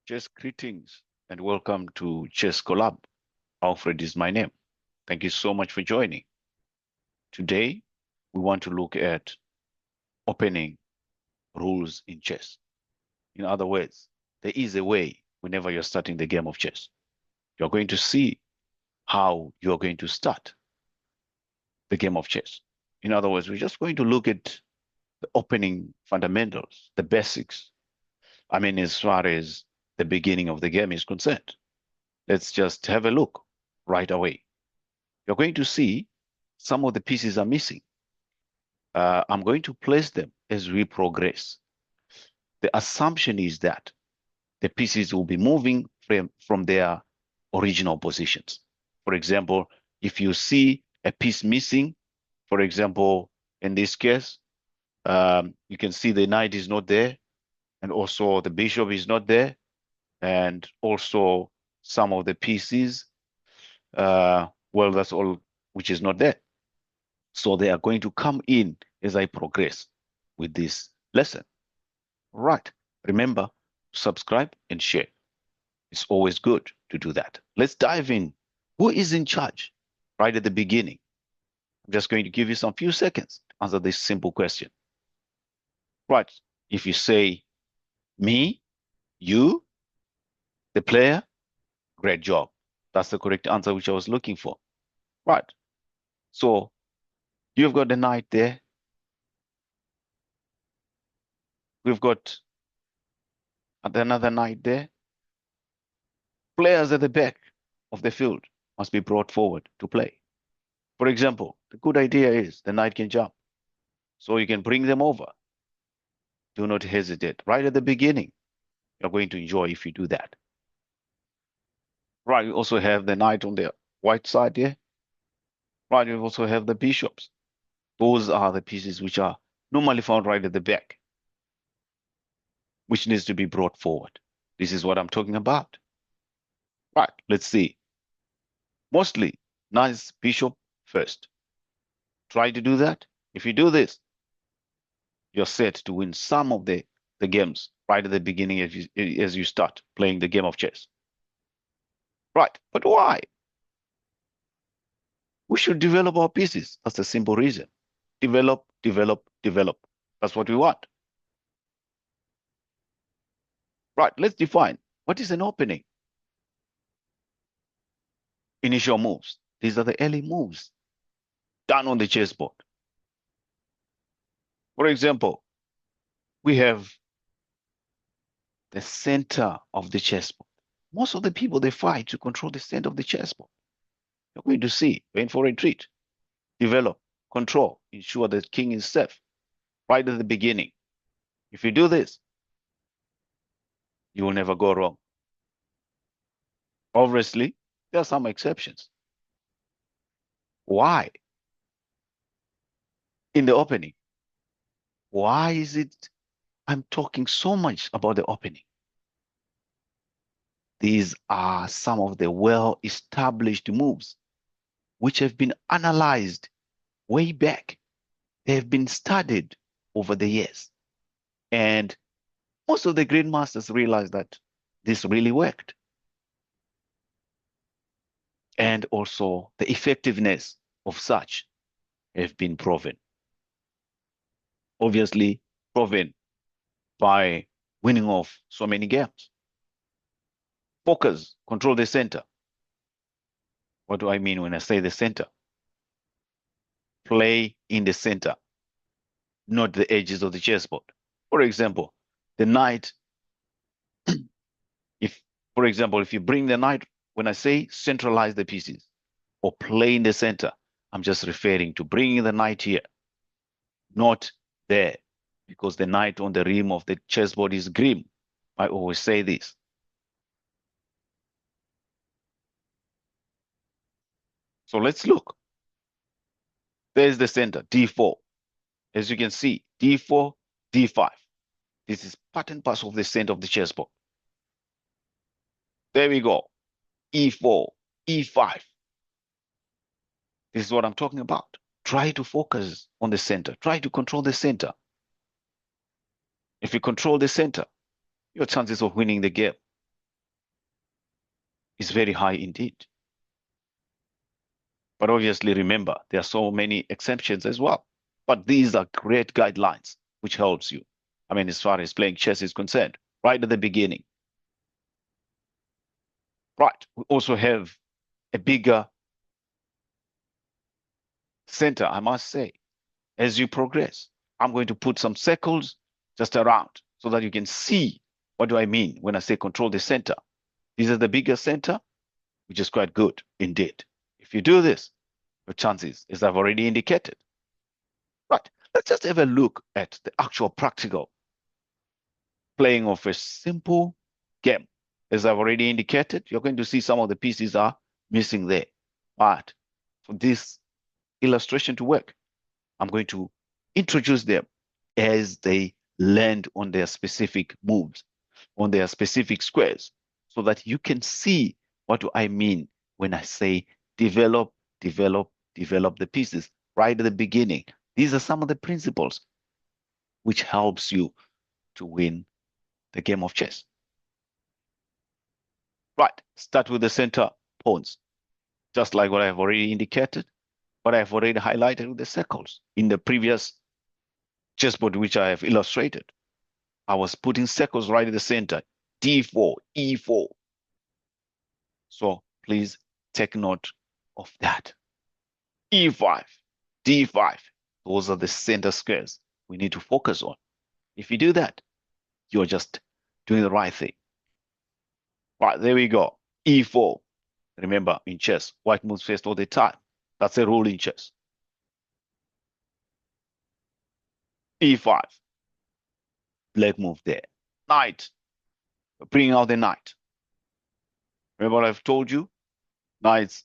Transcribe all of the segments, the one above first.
Chess greetings and welcome to Chess Collab. Alfred is my name. Thank you so much for joining. Today, we want to look at opening rules in chess. In other words, there is a way whenever you're starting the game of chess. You're going to see how you're going to start the game of chess. In other words, we're just going to look at the opening fundamentals, the basics. I mean, as far as the beginning of the game is concerned. Let's just have a look right away. You're going to see some of the pieces are missing. I'm going to place them as we progress. The assumption is that the pieces will be moving from their original positions. For example, if you see a piece missing, for example, in this case, you can see the knight is not there, and also the bishop is not there, and also some of the pieces, well, that's all which is not there. So they are going to come in as I progress with this lesson. Right. Remember, subscribe and share. It's always good to do that. Let's dive in. Who is in charge right at the beginning? I'm just going to give you some few seconds to answer this simple question. Right. If you say me, you, the player, great job. That's the correct answer which I was looking for. Right. So you've got the knight there. We've got another knight there. Players at the back of the field must be brought forward to play. For example, the good idea is the knight can jump. So you can bring them over. Do not hesitate. Right at the beginning, you're going to enjoy if you do that. Right, you also have the knight on the white side here. Right, you also have the bishops. Those are the pieces which are normally found right at the back, which needs to be brought forward. This is what I'm talking about. Right, let's see. Mostly, knight bishop first. Try to do that. If you do this, you're set to win some of the games right at the beginning as you start playing the game of chess. Right, but why? We should develop our pieces. That's the simple reason. Develop, develop, develop. That's what we want. Right, let's define what is an opening. Initial moves. These are the early moves done on the chessboard. For example, we have the center of the chessboard. Most of the people, they fight to control the center of the chessboard. You're going to see, wait for retreat, develop, control, ensure the king is safe right at the beginning. If you do this, you will never go wrong. Obviously, there are some exceptions. Why? In the opening, why is it I'm talking so much about the opening? These are some of the well-established moves which have been analyzed way back. They have been studied over the years. And most of the great masters realized that this really worked. And also the effectiveness of such have been proven. Obviously proven by winning off so many games. Focus, control the center. What do I mean when I say the center? Play in the center, not the edges of the chessboard. For example, the knight, for example, if you bring the knight, when I say centralize the pieces or play in the center, I'm just referring to bringing the knight here, not there, because the knight on the rim of the chessboard is grim. I always say this. So let's look. There's the center, D4. As you can see, D4, D5. This is part and parcel of the center of the chessboard. There we go. E4, E5. This is what I'm talking about. Try to focus on the center. Try to control the center. If you control the center, your chances of winning the game is very high indeed. But obviously, remember, there are so many exceptions as well. But these are great guidelines, which helps you. I mean, as far as playing chess is concerned, right at the beginning. Right. We also have a bigger center, I must say. As you progress, I'm going to put some circles just around so that you can see what do I mean when I say control the center. These are the bigger center, which is quite good indeed. If you do this, your chances, as I've already indicated. Right. Let's just have a look at the actual practical playing of a simple game. As I've already indicated, you're going to see some of the pieces are missing there. But for this illustration to work, I'm going to introduce them as they land on their specific moves, on their specific squares, so that you can see what do I mean when I say develop, develop, develop the pieces right at the beginning. These are some of the principles which helps you to win the game of chess. Right, start with the center pawns, just like what I've already indicated, what I've already highlighted with the circles in the previous chessboard which I have illustrated. I was putting circles right in the center, D4, E4. So please take note of that. E5, D5, those are the center squares we need to focus on. If you do that, you're just doing the right thing. Right, there we go. E4. Remember, in chess, white moves first all the time. That's a rule in chess. E5. Black move there. Knight. Bring out the knight. Remember what I've told you? Knights,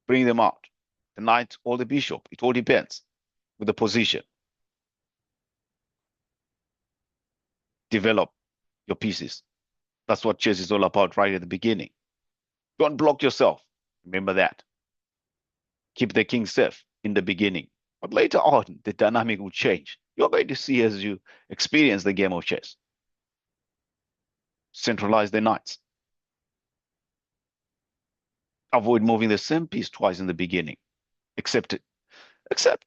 bring them out. The knight or the bishop. It all depends with the position. Develop your pieces. That's what chess is all about right at the beginning. Don't block yourself. Remember that. Keep the king safe in the beginning. But later on, the dynamic will change. You're going to see as you experience the game of chess. Centralize the knights. Avoid moving the same piece twice in the beginning. Except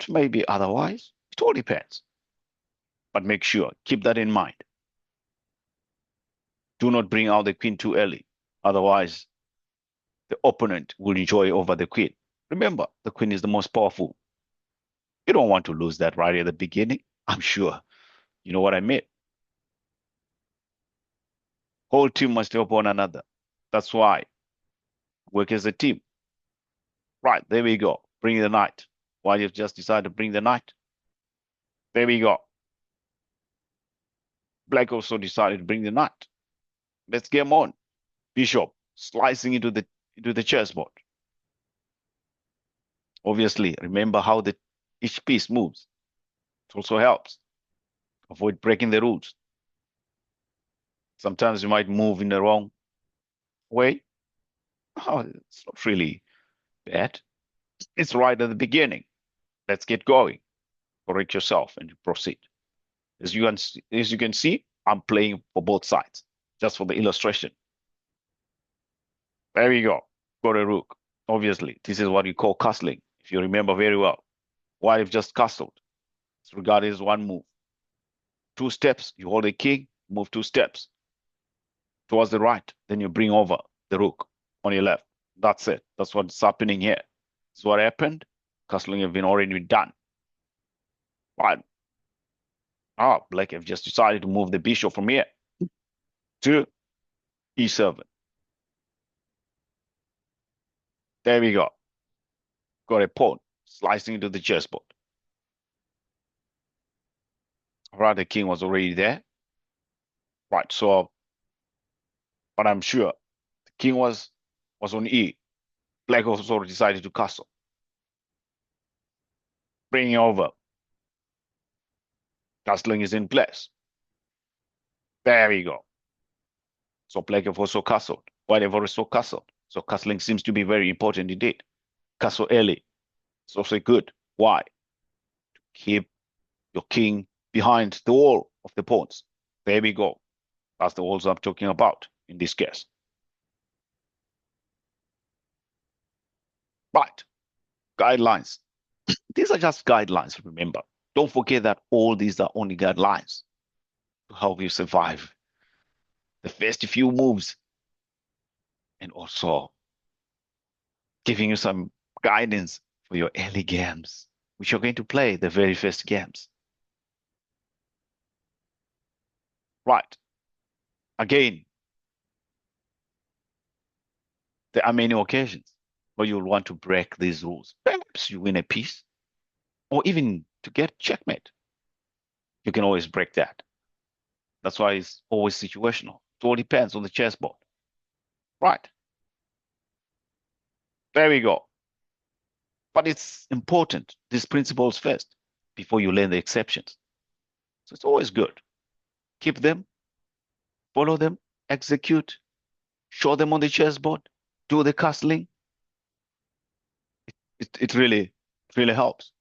maybe otherwise. It all depends. But make sure, keep that in mind. Do not bring out the queen too early. Otherwise, the opponent will enjoy over the queen. Remember, the queen is the most powerful. You don't want to lose that right at the beginning. I'm sure you know what I mean. Whole team must help one another. That's why work as a team. Right, there we go. Bring the knight. Why you've just decided to bring the knight? There we go. Black also decided to bring the knight. Let's game on. Bishop slicing into the chessboard. Obviously, remember how each piece moves. It also helps. Avoid breaking the rules. Sometimes you might move in the wrong way. Oh, it's not really bad. It's right at the beginning. Let's get going. Correct yourself and proceed. As you can see, I'm playing for both sides, just for the illustration. There we go. Got a rook. Obviously, this is what you call castling, if you remember very well. Why I've just castled. It's regarded as one move. 2 steps, you hold the king, move 2 steps towards the right, then you bring over the rook on your left. That's it. That's what's happening here. This is what happened. Castling have been already done. Right. Black have just decided to move the bishop from here to E7. There we go. Got a pawn slicing into the chessboard. Right, the king was already there. Right, so, but I'm sure the king was on E. Black also decided to castle. Bringing over. Castling is in place. There we go. So black have also castled. White have also castled. So castling seems to be very important indeed. Castle early. It's also good. Why? To keep your king behind the wall of the pawns. There we go. That's the walls I'm talking about in this case. Right. Guidelines. These are just guidelines, remember. Don't forget that all these are only guidelines to help you survive the first few moves and also giving you some guidance for your early games, which you're going to play the very first games. Right. Again, there are many occasions where you'll want to break these rules. Perhaps you win a piece, or even to get checkmate. You can always break that. That's why it's always situational. It all depends on the chessboard. Right. There we go. But it's important, these principles first, before you learn the exceptions. So it's always good. Keep them, follow them, execute, show them on the chessboard, do the castling. It really helps.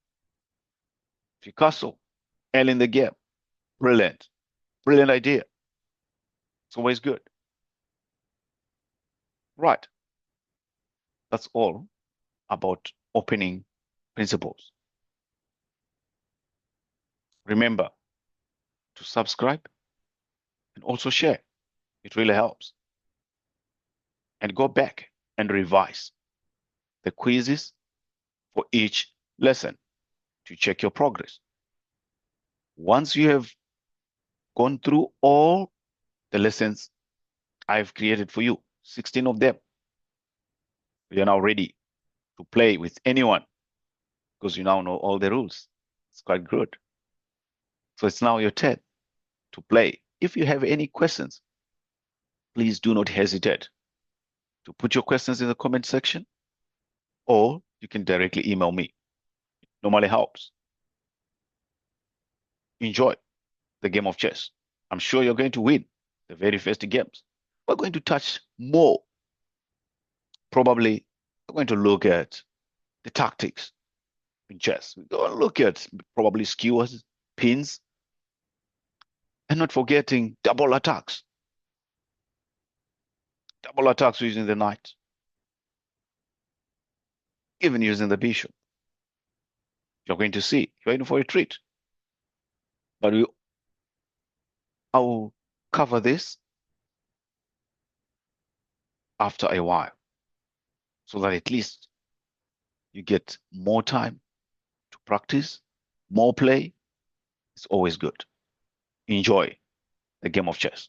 If you castle early in the game, brilliant, brilliant idea. It's always good. Right. That's all about opening principles. Remember to subscribe and also share. It really helps. And go back and revise the quizzes for each lesson to check your progress. Once you have gone through all the lessons I've created for you, 16 of them, you are now ready to play with anyone because you now know all the rules. It's quite good. So it's now your turn to play. If you have any questions, please do not hesitate to put your questions in the comment section, or you can directly email me. It normally helps. Enjoy the game of chess. I'm sure you're going to win the very first games. We're going to touch more. Probably we're going to look at the tactics in chess. We're going to look at probably skewers, pins, and not forgetting double attacks. Double attacks using the knight, even using the bishop. You're going to see. You're in for a treat. But I will cover this after a while so that at least you get more time to practice, more play. It's always good. Enjoy the game of chess.